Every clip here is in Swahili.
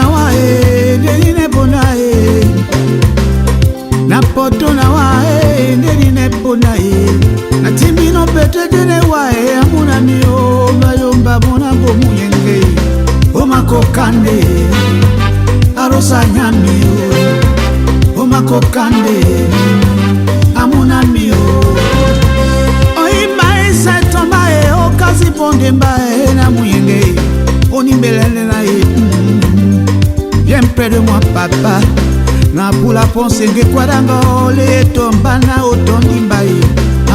na wae nderine bonae na poto na wae nderine bonae na timino pete jene wae amuna mio mayomba mona bomuyenge omakokande arosa nyamio omakokande amuna mio oimbae satombae okazi ponde mbae na muyenge onimbelele na ye viens près de moi papa na pula ponsenge kwadanga ole tomba na otondimbae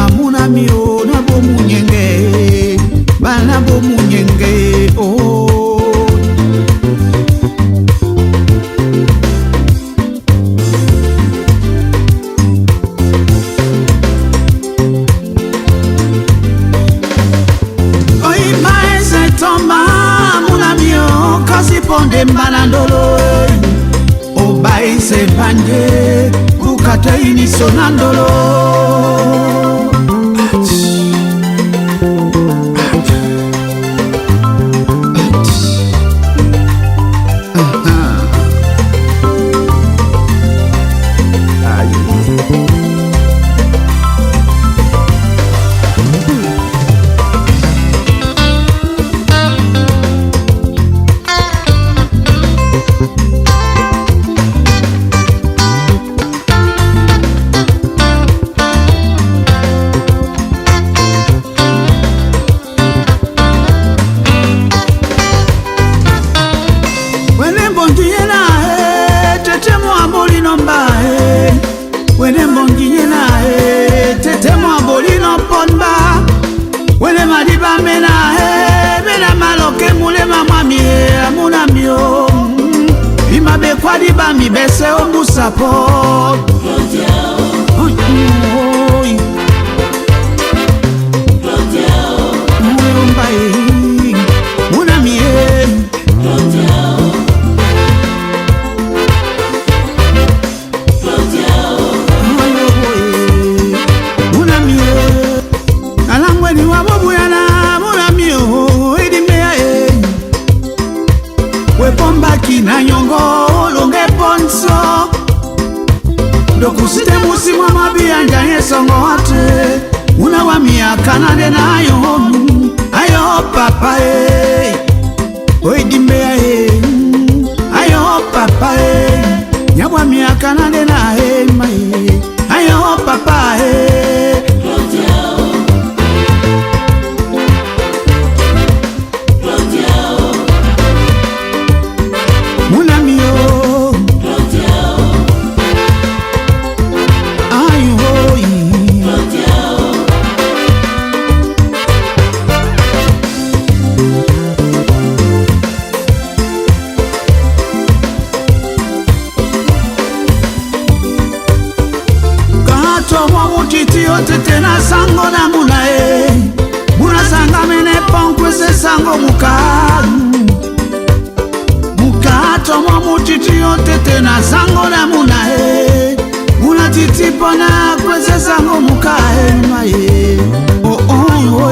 amuna mio na bomunyenge bana bomunyenge oh ponde mbanandolo obai se banje ukata ini sonandolo wene mbonginye nae tete mwambolino ponba wene madiba mena maloke mulema mwamie amuna mio imabe kwa diba mibese ombusapo na nyongo longe ponso dokusite musimwa mabia njanye songo wate una wa miaka nane na ayo papa oidimbe ayo papa nyabwa miaka nane na ayo papa tete na sango na munae muna sanga mene ponkwe se sango muka tomo mutiti o tete na sango na munae muna titi pona kwe se sango mukae maye oh oh oh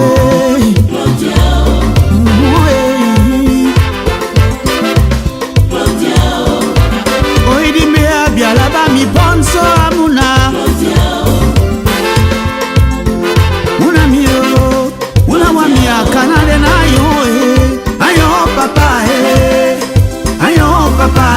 oidi mea bialaba mi ponso amuna kanale na ayo papa ayo papa